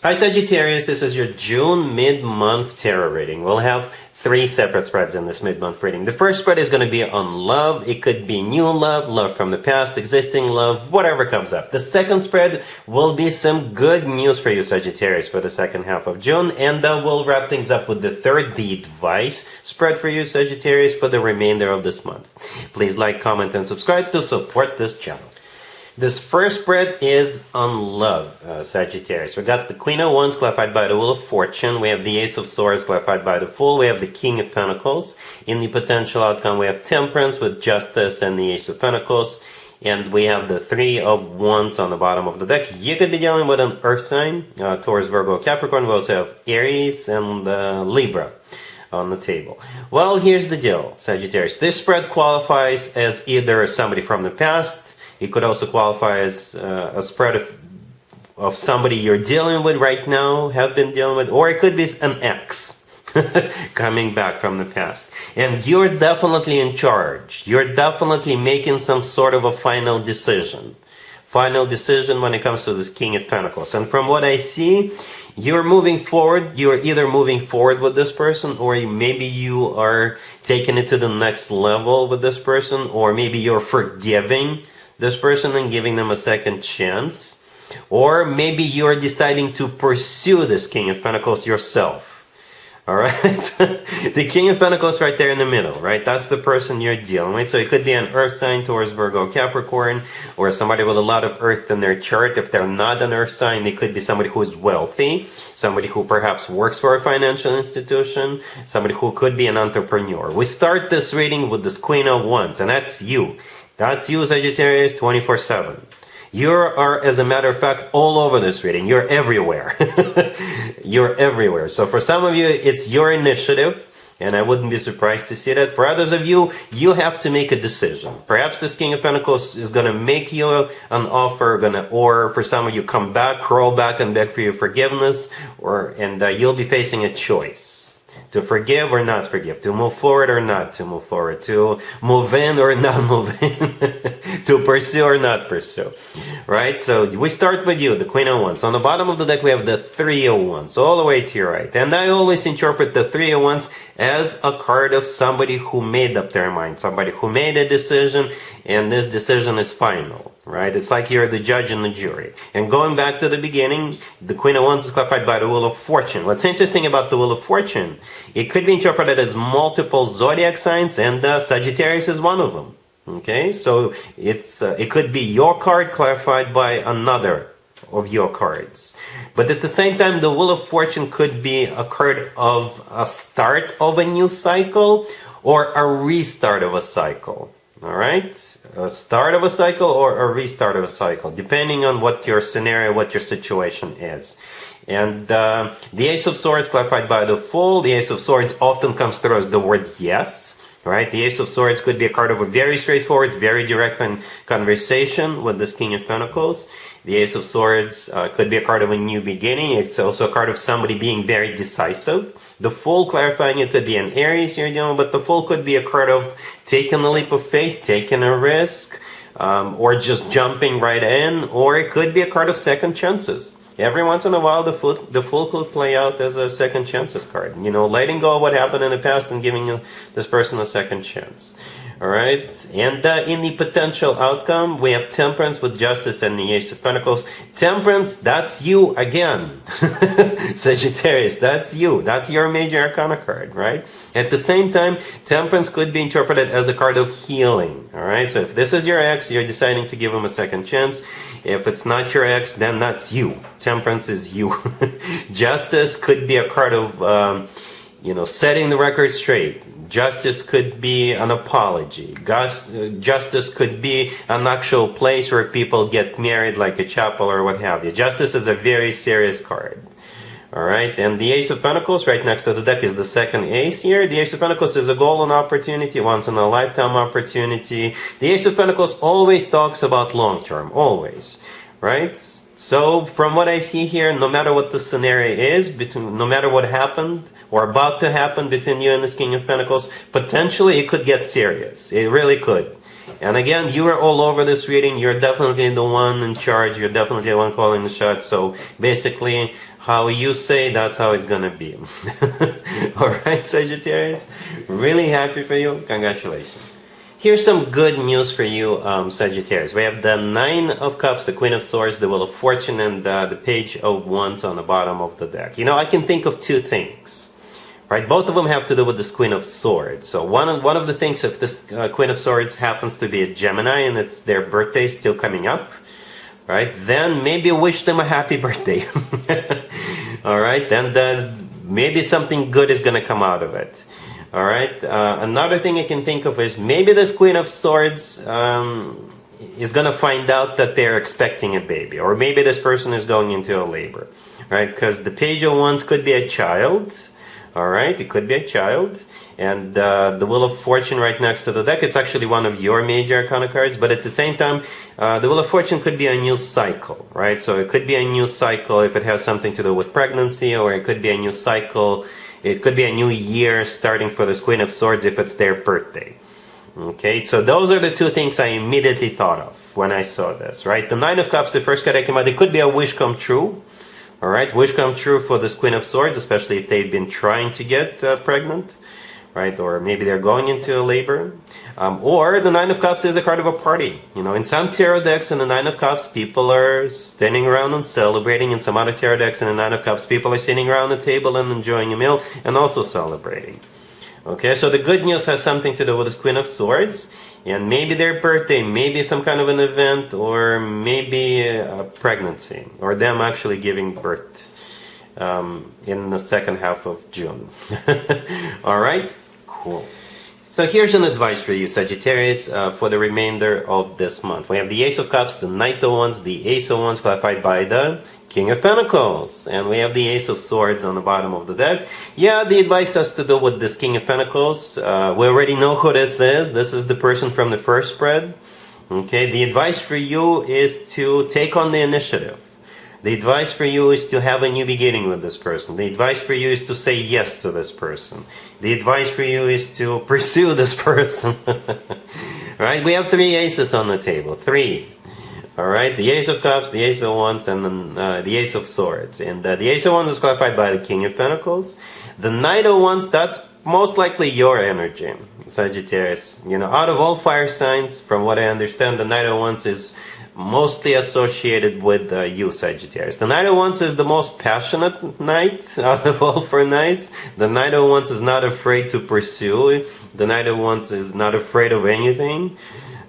Hi Sagittarius, this is your June mid-month tarot reading. We'll have 3 separate spreads in this mid-month reading. The first spread is going to be on love. It could be new love, love from the past, existing love, whatever comes up. The second spread will be some good news for you Sagittarius for the second half of June. And we'll wrap things up with the third, the advice spread for you Sagittarius for the remainder of this month. Please like, comment, and subscribe to support this channel. This first spread is on love, Sagittarius. We got the Queen of Wands clarified by the Wheel of Fortune. We have the Ace of Swords clarified by the Fool. We have the King of Pentacles. In the potential outcome, we have Temperance with Justice and the Ace of Pentacles. And we have the Three of Wands on the bottom of the deck. You could be dealing with an Earth sign, Taurus, Virgo, Capricorn. We also have Aries and Libra on the table. Well, here's the deal, Sagittarius. This spread qualifies as either somebody from the past. It could also qualify as a spread of somebody you're dealing with right now, have been dealing with, or it could be an ex coming back from the past. And you're definitely in charge. You're definitely making some sort of a final decision. Final decision when it comes to this King of Pentacles. And from what I see, you're moving forward. You're either moving forward with this person, or maybe you are taking it to the next level with this person, or maybe you're forgiving this person and giving them a second chance, or maybe you're deciding to pursue this King of Pentacles yourself. All right, the King of Pentacles right there in the middle, right? That's the person you're dealing with. So it could be an Earth sign, Taurus, Virgo, Capricorn, or somebody with a lot of Earth in their chart. If they're not an Earth sign, they could be somebody who is wealthy, somebody who perhaps works for a financial institution, somebody who could be an entrepreneur. We start this reading with this Queen of Wands, and that's you. That's you, Sagittarius, 24/7. You are, as a matter of fact, all over this reading. You're everywhere. You're everywhere. So for some of you, it's your initiative, and I wouldn't be surprised to see that. For others of you, you have to make a decision. Perhaps this King of Pentacles is going to make you an offer, or for some of you, come back, crawl back, and beg for your forgiveness, and you'll be facing a choice. To forgive or not forgive, to move forward or not to move forward, to move in or not move in, to pursue or not pursue, right? So we start with you, the Queen of Wands. On the bottom of the deck, we have the Three of Wands, all the way to your right. And I always interpret the Three of Wands as a card of somebody who made up their mind, somebody who made a decision, and this decision is final. Right? It's like you're the judge and the jury. And going back to the beginning, the Queen of Wands is clarified by the Wheel of Fortune. What's interesting about the Wheel of Fortune, it could be interpreted as multiple Zodiac signs, and Sagittarius is one of them. Okay? So it could be your card clarified by another of your cards. But at the same time, the Wheel of Fortune could be a card of a start of a new cycle or a restart of a cycle. All right? A start of a cycle or a restart of a cycle, depending on what your scenario, what your situation is. And the Ace of Swords clarified by the Fool. The Ace of Swords often comes through as the word yes, right? The Ace of Swords could be a card of a very straightforward, very direct conversation with this King of Pentacles. The Ace of Swords could be a card of a new beginning. It's also a card of somebody being very decisive. The Fool, clarifying it, could be an Aries you're dealing with, but the Fool could be a card of taking a leap of faith, taking a risk, or just jumping right in, or it could be a card of second chances. Every once in a while, the Fool could play out as a second chances card. You know, letting go of what happened in the past and giving this person a second chance. All right, and in the potential outcome, we have Temperance with Justice and the Ace of Pentacles. Temperance, that's you again. Sagittarius, that's you. That's your major arcana card, right? At the same time, Temperance could be interpreted as a card of healing. All right, so if this is your ex, you're deciding to give him a second chance. If it's not your ex, then that's you. Temperance is you. Justice could be a card of, setting the record straight. Justice could be an apology. Justice could be an actual place where people get married, like a chapel or what have you. Justice is a very serious card. All right, and the Ace of Pentacles right next to the deck is the second ace here. The Ace of Pentacles is a golden opportunity, once in a lifetime opportunity. The Ace of Pentacles always talks about long term, always, right? So from what I see here, no matter what the scenario is, no matter what happened or about to happen between you and this King of Pentacles, potentially it could get serious. It really could. And again, you are all over this reading. You're definitely the one in charge. You're definitely the one calling the shots. So basically, how you say, that's how it's going to be. Alright, Sagittarius? Really happy for you. Congratulations. Here's some good news for you, Sagittarius. We have the Nine of Cups, the Queen of Swords, the Wheel of Fortune, and the Page of Wands on the bottom of the deck. You know, I can think of two things, right? Both of them have to do with this Queen of Swords. So one of the things, if this Queen of Swords happens to be a Gemini and it's their birthday still coming up, right? Then maybe wish them a happy birthday. All right, then maybe something good is going to come out of it. All right. Another thing I can think of is maybe this Queen of Swords is going to find out that they're expecting a baby, or maybe this person is going into a labor, right? Because the Page of Wands could be a child. All right, it could be a child, and the Wheel of Fortune right next to the deck. It's actually one of your major arcana cards, but at the same time, the Wheel of Fortune could be a new cycle, right? So it could be a new cycle if it has something to do with pregnancy, or it could be a new cycle. It could be a new year starting for this Queen of Swords if it's their birthday. Okay, so those are the two things I immediately thought of when I saw this, right? The Nine of Cups, the first card that came out, it could be a wish come true. All right, wish come true for this Queen of Swords, especially if they've been trying to get pregnant, right? Or maybe they're going into labor. Or the Nine of Cups is a card of a party. You know, in some tarot decks in the Nine of Cups, people are standing around and celebrating. In some other tarot decks in the Nine of Cups, people are sitting around the table and enjoying a meal and also celebrating. Okay, so the good news has something to do with this Queen of Swords. And maybe their birthday, maybe some kind of an event, or maybe a pregnancy, or them actually giving birth in the second half of June. All right, cool. So here's an advice for you, Sagittarius, for the remainder of this month. We have the Ace of Cups, the Knight of Wands, the Ace of Wands clarified by the King of Pentacles. And we have the Ace of Swords on the bottom of the deck. Yeah, the advice has to do with this King of Pentacles. We already know who this is. This is the person from the first spread. Okay, the advice for you is to take on the initiative. The advice for you is to have a new beginning with this person. The advice for you is to say yes to this person. The advice for you is to pursue this person. Right? We have three aces on the table. Three. All right? The Ace of Cups, the Ace of Wands, and then the Ace of Swords. And the Ace of Wands is clarified by the King of Pentacles. The Knight of Wands, that's most likely your energy, Sagittarius. You know, out of all fire signs, from what I understand, the Knight of Wands is mostly associated with you, Sagittarius. The Knight of Wands is the most passionate knight out of all four knights. The Knight of Wands is not afraid to pursue. The Knight of Wands is not afraid of anything.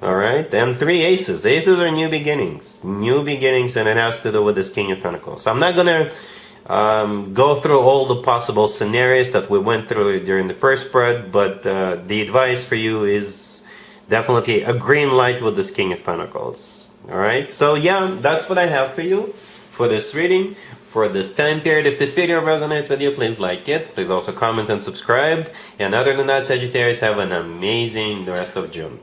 All right, and three aces. Aces are new beginnings. New beginnings, and it has to do with this King of Pentacles. So I'm not going to go through all the possible scenarios that we went through during the first spread, but the advice for you is definitely a green light with this King of Pentacles. Alright, so yeah, that's what I have for you for this reading, for this time period. If this video resonates with you, please like it. Please also comment and subscribe. And other than that, Sagittarius, have an amazing rest of June.